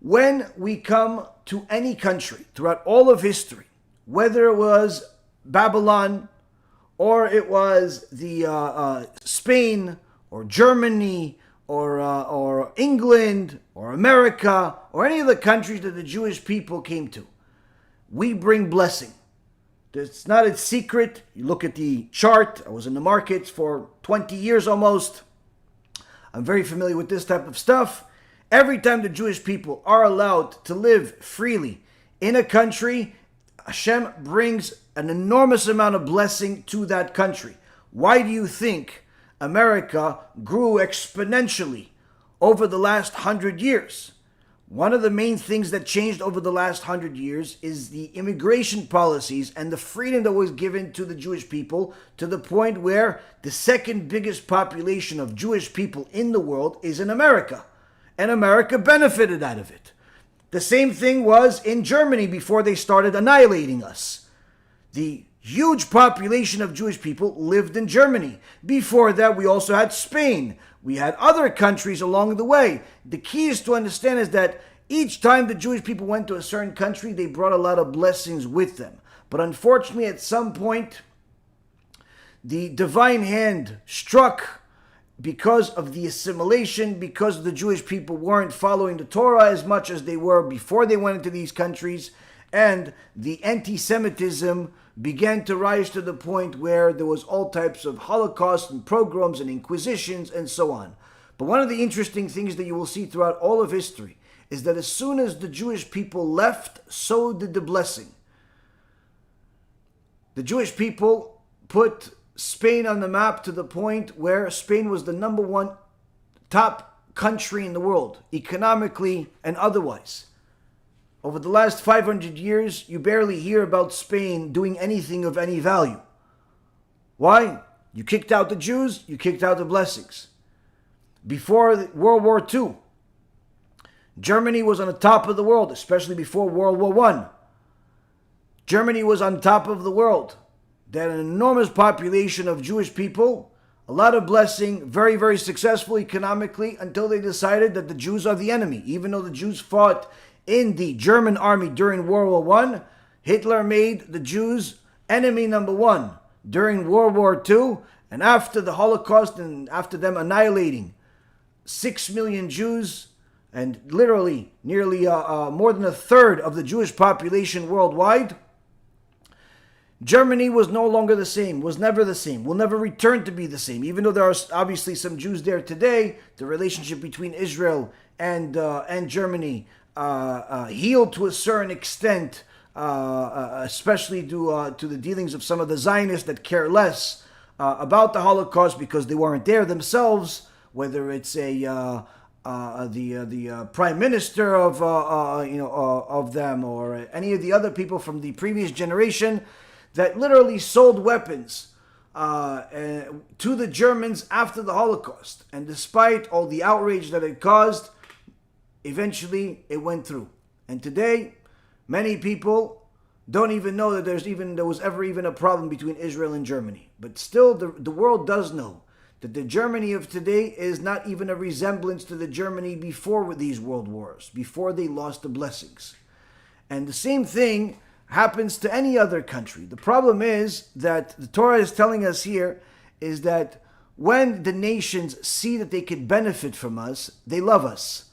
When we come to any country throughout all of history, whether it was Babylon or it was the Spain or Germany or England or America or any of the countries that the Jewish people came to, we bring blessing. It's not a secret. You look at the chart. I was in the markets for 20 years almost. I'm very familiar with this type of stuff. Every time the Jewish people are allowed to live freely in a country, Hashem brings an enormous amount of blessing to that country. Why do you think America grew exponentially over the last 100 years? One of the main things that changed over the last 100 years is the immigration policies and the freedom that was given to the Jewish people, to the point where the second biggest population of Jewish people in the world is in America. And America benefited out of it. The same thing was in Germany before they started annihilating us. The huge population of Jewish people lived in Germany. Before that, we also had Spain. We had other countries along the way. The key is to understand is that each time the Jewish people went to a certain country, they brought a lot of blessings with them. But unfortunately, at some point, the divine hand struck because of the assimilation, because the Jewish people weren't following the Torah as much as they were before they went into these countries, and the anti-Semitism began to rise to the point where there was all types of Holocaust and pogroms and inquisitions and so on. But one of the interesting things that you will see throughout all of history is that as soon as the Jewish people left, so did the blessing. The Jewish people put Spain on the map to the point where Spain was the number one top country in the world, economically and otherwise. Over the last 500 years, you barely hear about Spain doing anything of any value. Why? You kicked out the Jews, you kicked out the blessings. Before World War II, Germany was on the top of the world, especially before World War I. Germany was on top of the world. They had an enormous population of Jewish people, a lot of blessing, very, very successful economically, until they decided that the Jews are the enemy. Even though the Jews fought in the German army during World War I, Hitler made the Jews enemy number one during World War II, and after the Holocaust and after them annihilating 6 million Jews, and literally nearly more than a third of the Jewish population worldwide, Germany was no longer the same, was never the same, will never return to be the same. Even though there are obviously some Jews there today, the relationship between Israel and Germany healed to a certain extent, especially due to the dealings of some of the Zionists that care less about the Holocaust because they weren't there themselves. Whether it's the prime minister of them or any of the other people from the previous generation that literally sold weapons to the Germans after the Holocaust, and despite all the outrage that it caused, eventually it went through. And today, many people don't even know that there was ever even a problem between Israel and Germany. But still, the world does know that the Germany of today is not even a resemblance to the Germany before these world wars, before they lost the blessings. And the same thing happens to any other country. The problem is that the Torah is telling us here is that when the nations see that they could benefit from us, they love us.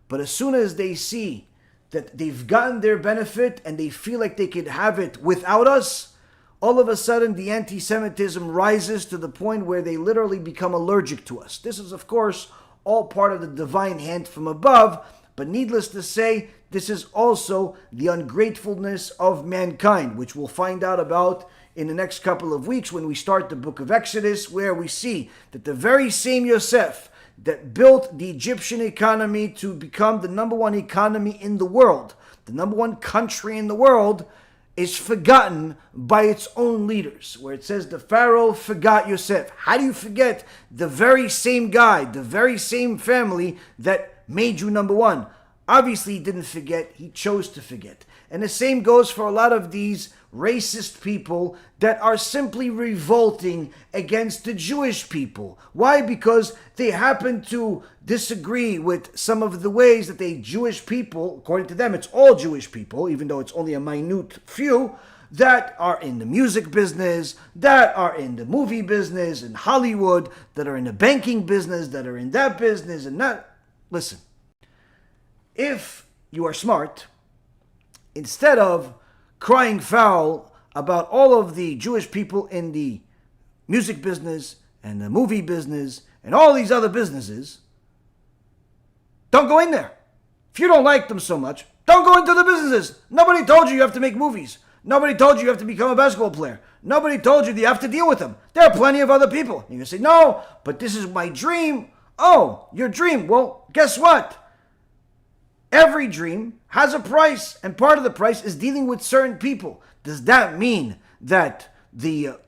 But as soon as they see that they've gotten their benefit and they feel like they could have it without us, all of a sudden the anti-Semitism rises to the point where they literally become allergic to us. This is, of course, all part of the divine hand from above, but needless to say, this is also the ungratefulness of mankind, which we'll find out about in the next couple of weeks when we start the book of Exodus, where we see that the very same Yosef that built the Egyptian economy to become the number one economy in the world, the number one country in the world, is forgotten by its own leaders, where it says the Pharaoh forgot Yosef. How do you forget the very same guy, the very same family that made you number one? Obviously, he didn't forget. He chose to forget. And the same goes for a lot of these racist people that are simply revolting against the Jewish people. Why? Because they happen to disagree with some of the ways that the Jewish people, according to them, it's all Jewish people, even though it's only a minute few, that are in the music business, that are in the movie business, in Hollywood, that are in the banking business, that are in that business and that. Listen, if you are smart, instead of crying foul about all of the Jewish people in the music business and the movie business and all these other businesses, don't go in there. If you don't like them so much, don't go into the businesses. Nobody told you have to make movies. Nobody told you have to become a basketball player. Nobody told you that you have to deal with them. There are plenty of other people. And you say, no, but this is my dream. Oh, your dream. Well, guess what? Every dream has a price, and part of the price is dealing with certain people. Does that mean that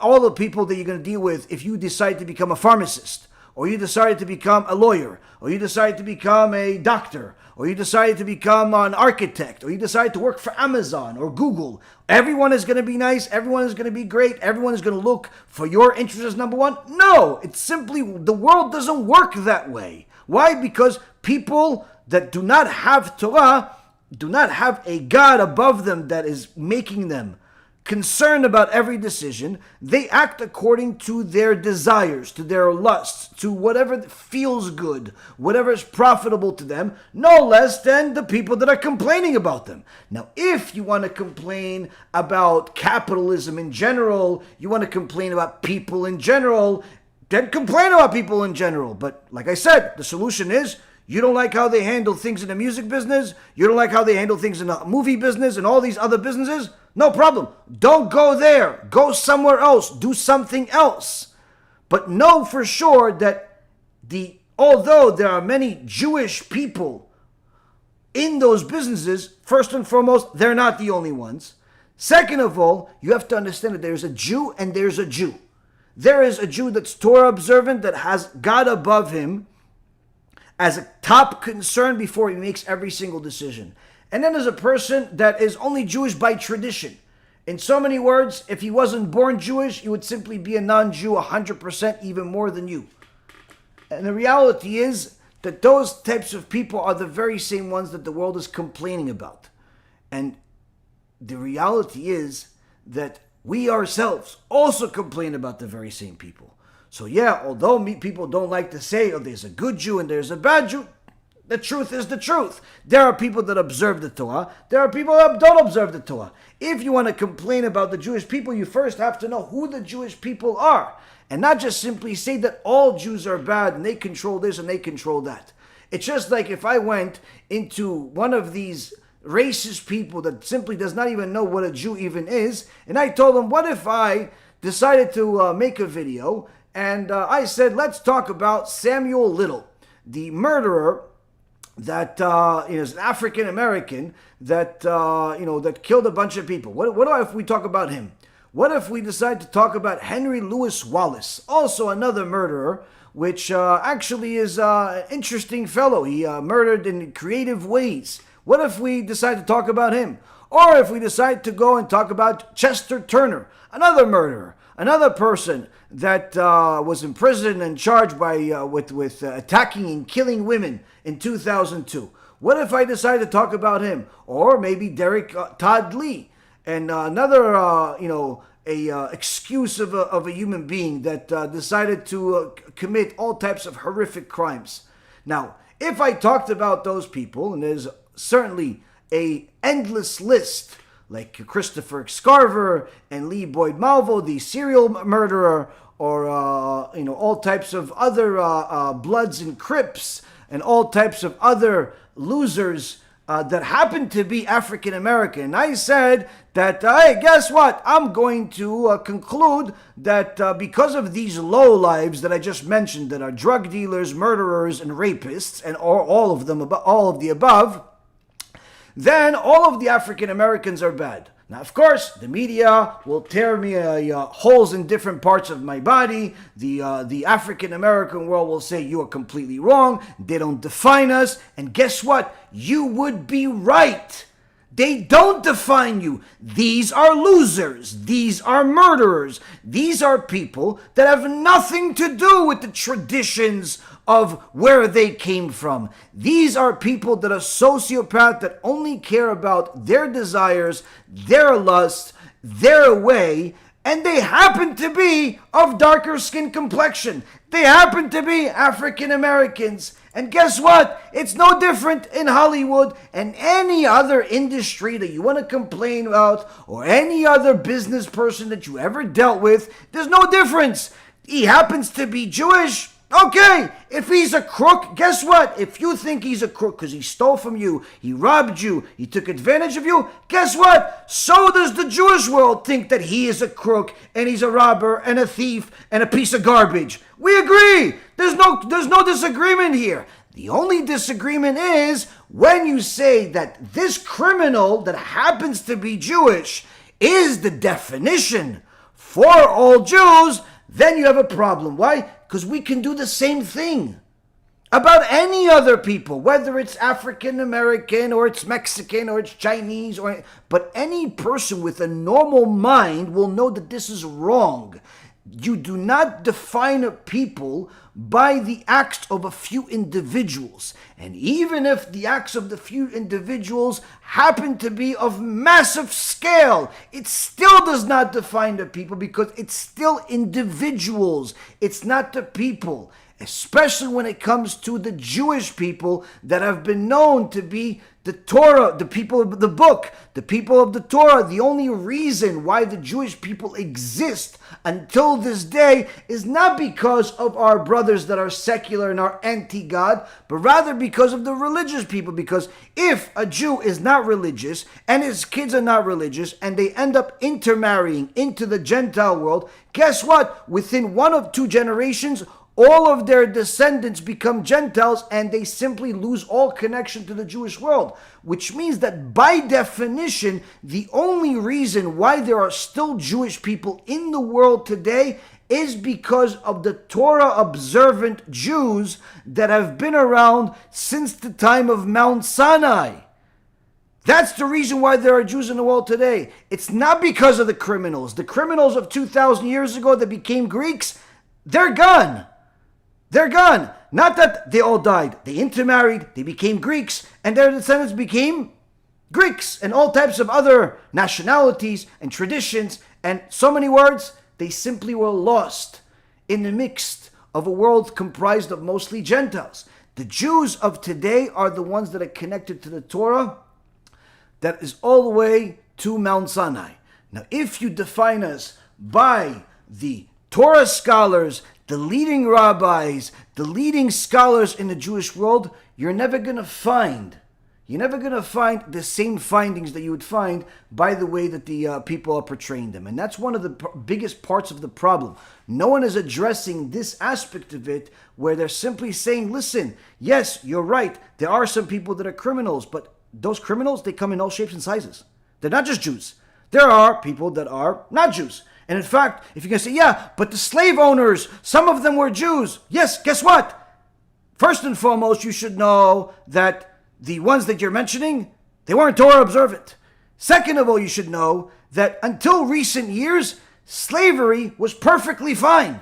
all the people that you're going to deal with, if you decide to become a pharmacist, or you decide to become a lawyer, or you decide to become a doctor, or you decide to become an architect, or you decide to work for Amazon or Google, everyone is going to be nice, everyone is going to be great, everyone is going to look for your interest as number one? No, it's simply, the world doesn't work that way. Why? Because people that do not have Torah, do not have a God above them that is making them concerned about every decision. They act according to their desires, to their lusts, to whatever feels good, whatever is profitable to them, no less than the people that are complaining about them. Now, if you want to complain about capitalism in general, you want to complain about people in general, then complain about people in general. But like I said, the solution is, you don't like how they handle things in the music business, you don't like how they handle things in the movie business and all these other businesses, no problem. Don't go there. Go somewhere else. Do something else. But know for sure that although there are many Jewish people in those businesses, first and foremost, they're not the only ones. Second of all, you have to understand that there's a Jew and there's a Jew. There is a Jew that's Torah observant, that has God above him as a top concern before he makes every single decision. And then there's a person that is only Jewish by tradition. In so many words, if he wasn't born Jewish, he would simply be a non-Jew 100%, even more than you. And the reality is that those types of people are the very same ones that the world is complaining about. And the reality is that we ourselves also complain about the very same people. So yeah, although people don't like to say, oh, there's a good Jew and there's a bad Jew, the truth is the truth. There are people that observe the Torah. There are people that don't observe the Torah. If you want to complain about the Jewish people, you first have to know who the Jewish people are. And not just simply say that all Jews are bad and they control this and they control that. It's just like if I went into one of these racist people that simply does not even know what a Jew even is, and I told them, what if I decided to make a video and I said, let's talk about Samuel Little, the murderer that is an African American that that killed a bunch of people. What if we talk about him? What if we decide to talk about Henry Louis Wallace, also another murderer, which actually is an interesting fellow. He murdered in creative ways. What if we decide to talk about him? Or if we decide to go and talk about Chester Turner, another murderer, another person that was imprisoned and charged with attacking and killing women in 2002. What if I decide to talk about him? Or maybe Derek Todd Lee, and another excuse of a human being that decided to commit all types of horrific crimes. Now, if I talked about those people, and there's certainly a endless list, like Christopher Scarver and Lee Boyd Malvo, the serial murderer, or all types of other Bloods and Crips, and all types of other losers that happen to be African American. And I said that, hey, guess what? I'm going to conclude that because of these lowlives that I just mentioned, that are drug dealers, murderers, and rapists, and all of the above, then all of the African Americans are bad. Now, of course, the media will tear me holes in different parts of my body. The African American world will say you are completely wrong. They don't define us. And guess what? You would be right. They don't define you. These are losers. These are murderers. These are people that have nothing to do with the traditions of where they came from. These are people that are sociopaths that only care about their desires, their lust, their way, and they happen to be of darker skin complexion. They happen to be African Americans. And guess what? It's no different in Hollywood and any other industry that you want to complain about, or any other business person that you ever dealt with. There's no difference. He happens to be Jewish. Okay, if he's a crook, guess what? If you think he's a crook because he stole from you, he robbed you, he took advantage of you, guess what? So does the Jewish world think that he is a crook and he's a robber and a thief and a piece of garbage. We agree. There's no disagreement here. The only disagreement is when you say that this criminal that happens to be Jewish is the definition for all Jews, then you have a problem. Why? Because we can do the same thing about any other people, whether it's African American or it's Mexican or it's Chinese, but any person with a normal mind will know that this is wrong. You do not define a people by the acts of a few individuals. And even if the acts of the few individuals happen to be of massive scale, it still does not define the people, because it's still individuals. It's not the people. Especially when it comes to the Jewish people that have been known to be the Torah, the people of the book, the people of the Torah. The only reason why the Jewish people exist until this day is not because of our brothers that are secular and are anti-God, but rather because of the religious people. Because if a Jew is not religious and his kids are not religious and they end up intermarrying into the Gentile world, guess what? Within 1 or 2 generations, all of their descendants become Gentiles and they simply lose all connection to the Jewish world. Which means that by definition, the only reason why there are still Jewish people in the world today is because of the Torah observant Jews that have been around since the time of Mount Sinai. That's the reason why there are Jews in the world today. It's not because of the criminals. The criminals of 2,000 years ago that became Greeks, they're gone. They're gone. Not that they all died. They intermarried, they became Greeks, and their descendants became Greeks and all types of other nationalities and traditions and so many words. They simply were lost in the mix of a world comprised of mostly Gentiles. The Jews of today are the ones that are connected to the Torah that is all the way to Mount Sinai. Now, if you define us by the Torah scholars, the leading rabbis, the leading scholars in the Jewish world, you're never going to find the same findings that you would find by the way that the people are portraying them. And that's one of the biggest parts of the problem. No one is addressing this aspect of it, where they're simply saying, listen, yes, you're right, there are some people that are criminals, but those criminals, they come in all shapes and sizes. They're not just Jews. There are people that are not Jews. And in fact, if you're going to say, yeah, but the slave owners, some of them were Jews. Yes, guess what? First and foremost, you should know that the ones that you're mentioning, they weren't Torah observant. Second of all, you should know that until recent years, slavery was perfectly fine.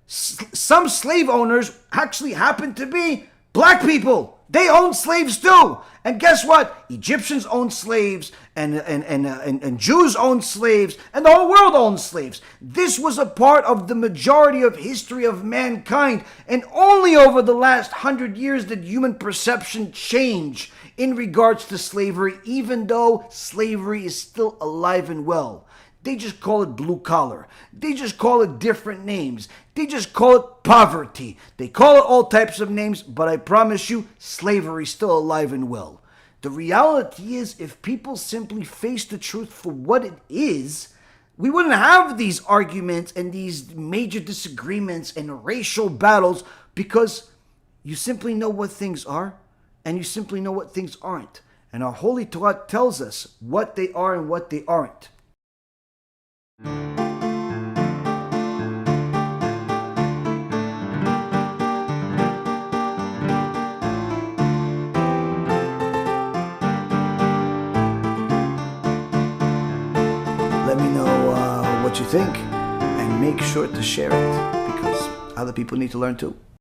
Some slave owners actually happened to be black people. They owned slaves too. And guess what? Egyptians owned slaves, and Jews owned slaves, and the whole world owned slaves. This was a part of the majority of history of mankind. And only over the last 100 years did human perception change in regards to slavery, even though slavery is still alive and well. They just call it blue collar. They just call it different names. They just call it poverty. They call it all types of names, but I promise you, slavery is still alive and well. The reality is, if people simply face the truth for what it is, we wouldn't have these arguments and these major disagreements and racial battles, because you simply know what things are and you simply know what things aren't. And our Holy Torah tells us what they are and what they aren't. Let me know what you think, and make sure to share it, because other people need to learn too.